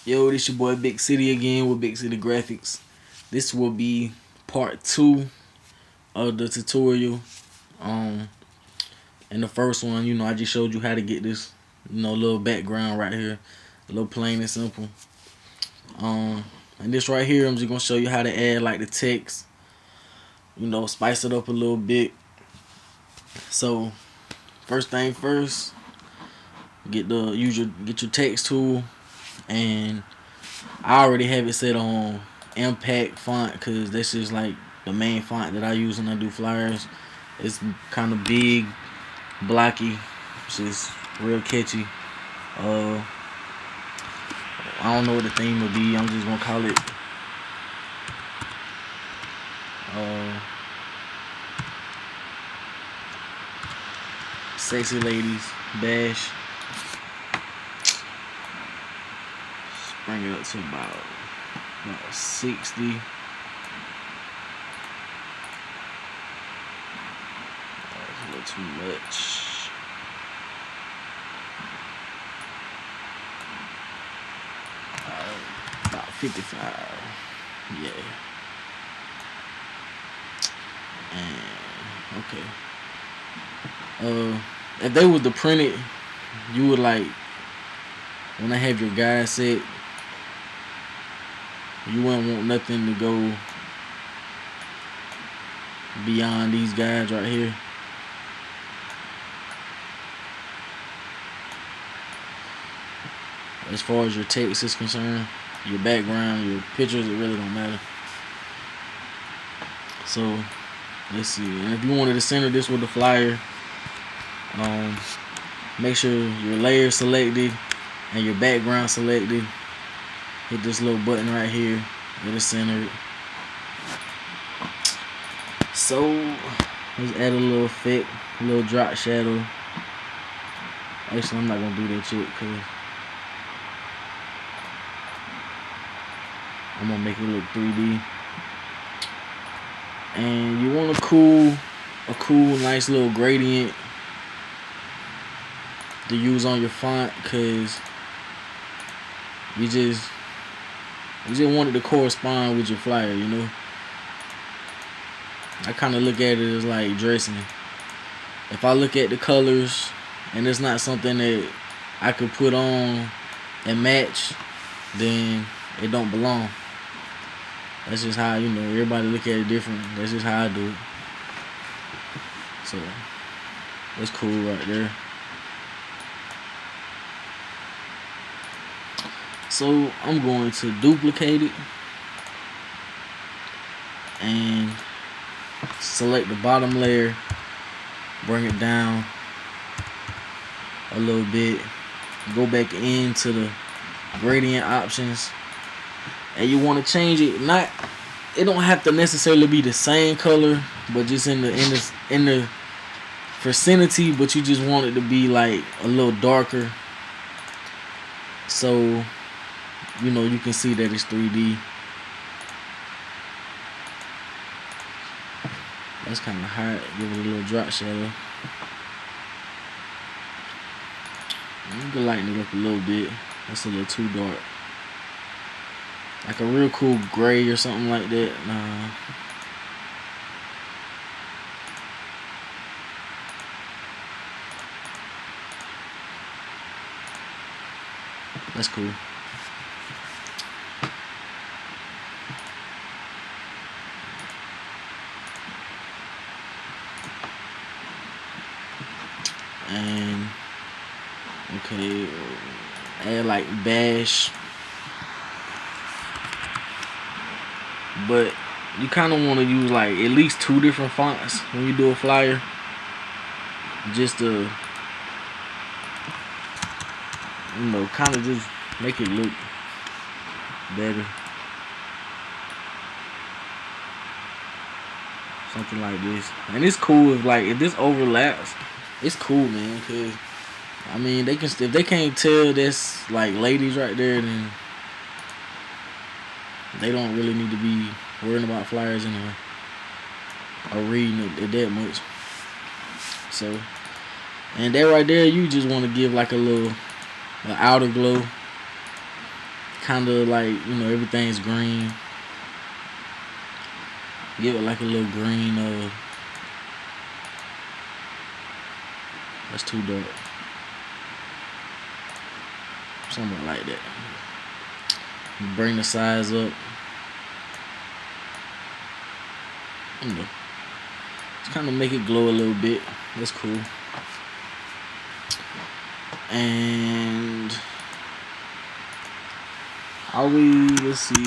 Yo, this your boy Big City again with Big City Graphics. This will be part 2 of the tutorial. Um, in the first one, I just showed you how to get this, little background right here, a little plain and simple. And this right here, I'm just gonna show you how to add like the text, spice it up a little bit. So, first thing first, get your text tool, and I already have it set on impact font because this is like the main font that I use when I do flyers. It's kind of big, blocky, which is real catchy. I don't know what the theme will be. I'm just gonna call it Sexy Ladies Bash. Bring it up to about 60. That's a little too much. About 55. Yeah. And okay. If they was to print it, you would like, when I have your guide set, you wouldn't want nothing to go beyond these guides right here. As far as your text is concerned, your background, your pictures, it really don't matter. So let's see. And if you wanted to center this with the flyer, make sure your layer selected and your background selected. Hit this little button right here. It'll center it. So let's add a little effect, a little drop shadow. Actually, I'm not gonna do that yet because I'm gonna make it look 3D. And you want a cool, nice little gradient to use on your font because you just want it to correspond with your flyer, I kind of look at it as like dressing. If I look at the colors and it's not something that I could put on and match, then it don't belong. That's just how, everybody look at it different. That's just how I do it. So, that's cool right there. So, I'm going to duplicate it and select the bottom layer, bring it down a little bit, go back into the gradient options, and you want to change it. It don't have to necessarily be the same color, but just in the vicinity. But you just want it to be like a little darker, so you can see that it's 3D. That's kind of hot. Give it a little drop shadow. You can lighten it up a little bit. That's a little too dark. Like a real cool gray or something like that. Nah. That's cool. And okay, add like bash, but you kind of want to use like at least 2 different fonts when you do a flyer, just to kind of just make it look better. Something like this. And it's cool if this overlaps. It's cool, man, because if they can't tell that's like ladies right there, then they don't really need to be worrying about flyers anyway, or reading it that much. So, and that right there, you just want to give like a little outer glow, kind of like, you know, everything's green. Give it like a little green. That's too dark. Something like that. Bring the size up. You know, just kind of make it glow a little bit. That's cool. And let's see.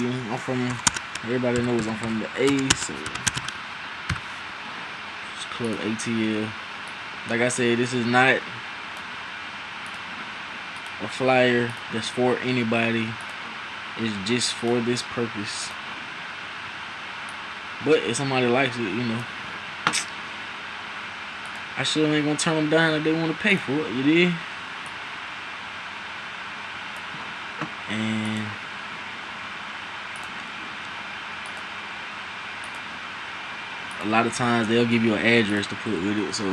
Everybody knows I'm from the A, so it's Club ATL. Like I said, this is not a flyer that's for anybody. It's just for this purpose. But if somebody likes it, you know, I sure ain't gonna turn them down if they want to pay for it. You did? And a lot of times they'll give you an address to put with it, so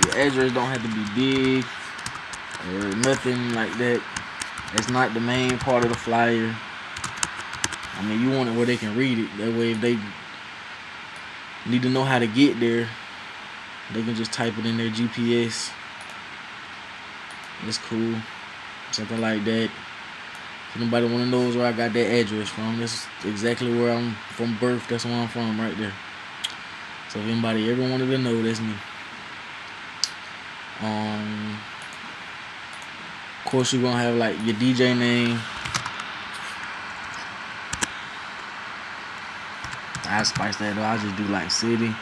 your address don't have to be big or nothing like that. It's not the main part of the flyer. I mean, you want it where they can read it. That way, if they need to know how to get there, they can just type it in their GPS. It's cool. Something like that. If anybody want to know where I got that address from, that's exactly where I'm from birth. That's where I'm from right there. So if anybody ever wanted to know, that's me. Of course, you're going to have like your DJ name. I spice that up. I just do like City.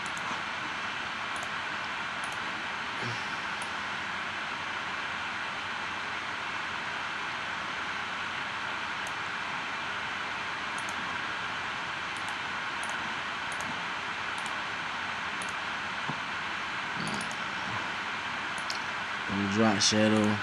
Drop shadow.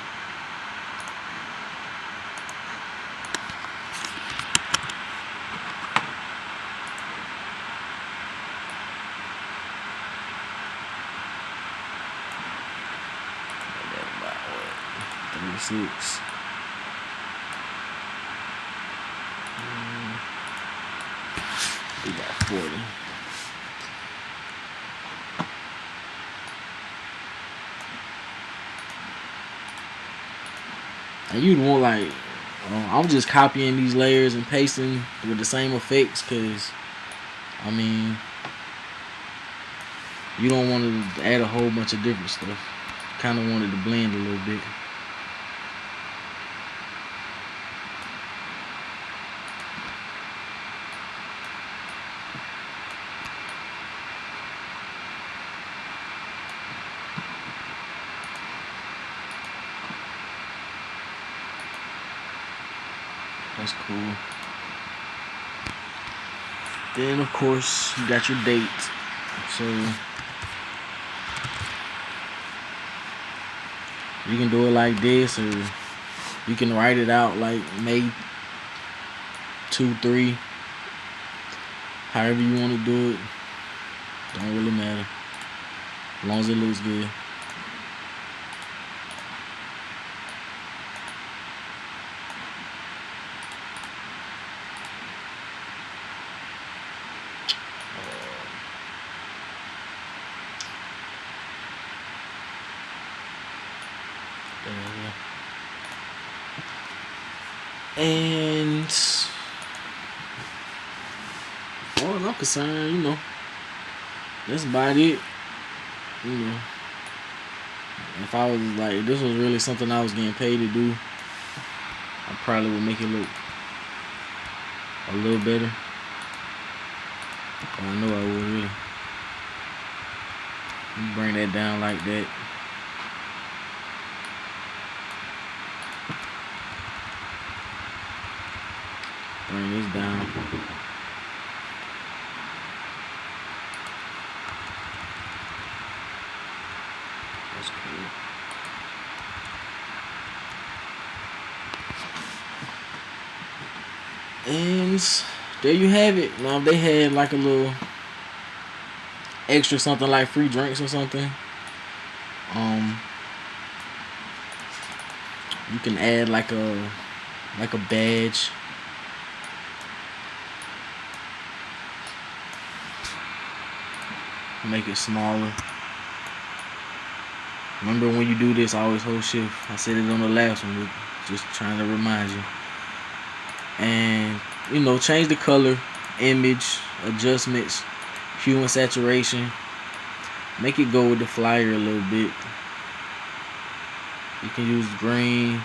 About 36. We got 40. And you'd want like, I'm just copying these layers and pasting with the same effects, cause I mean, you don't want to add a whole bunch of different stuff. Kind of wanted to blend a little bit. That's cool. Then of course you got your date. So you can do it like this, or you can write it out like May 2, 3. However you want to do it. Don't really matter. As long as it looks good. And as far as I'm concerned, you know, that's about it. You know, if I was like, if this was really something I was getting paid to do, I probably would make it look a little better. But I know I would really. Bring that down like that. Bring this down. That's cool. And there you have it. Now if they had like a little extra something like free drinks or something, you can add like a badge. Make it smaller. Remember, when you do this, always hold shift. I said it on the last one, but just trying to remind you. And change the color, image, adjustments, hue and saturation. Make it go with the flyer a little bit. You can use green.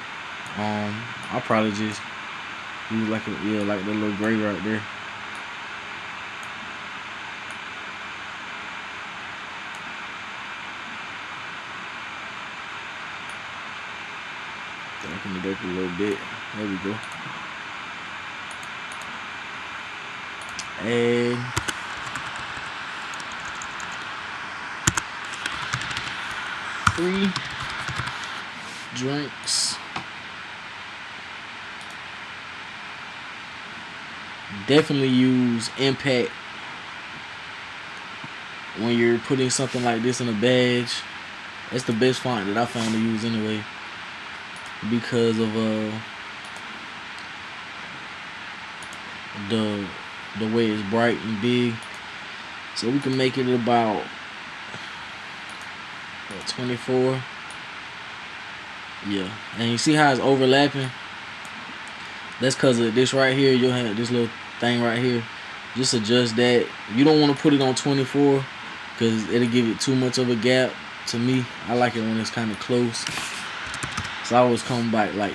I'll probably just use like the little gray right there. Darken it up a little bit. There we go. And free drinks. Definitely use impact when you're putting something like this in a badge. That's the best font that I found to use anyway, because of the way it's bright and big. So we can make it about 24. Yeah, and you see how it's overlapping? That's because of this right here. You'll have this little thing right here. Just adjust that. You don't want to put it on 24 because it'll give it too much of a gap. To me, I like it when it's kind of close. So I always come back, like,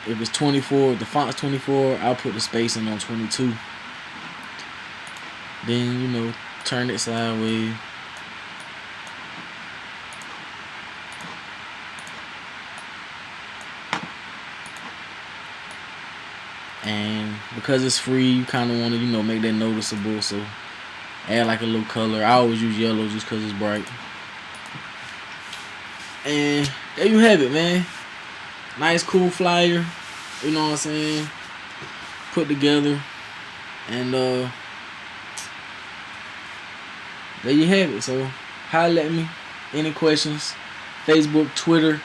if it's 24, the font's 24, I'll put the spacing on 22. Then, turn it sideways. And because it's free, you kind of want to, make that noticeable. So add like a little color. I always use yellow just because it's bright. And there you have it, man. Nice, cool flyer. You know what I'm saying? Put together. And there you have it. So holler at me. Any questions? Facebook, Twitter,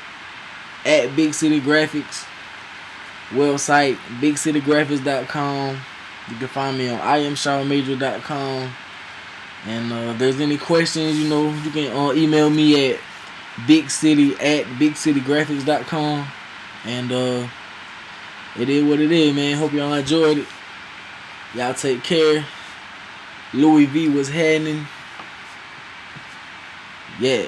at Big City Graphix. Website, bigcitygraphics.com. You can find me on iamshawmajor.com. And if there's any questions, you can email me at bigcitygraphics.com. And it is what it is, man. Hope y'all enjoyed it. Y'all take care. Louis V was happening. Yeah.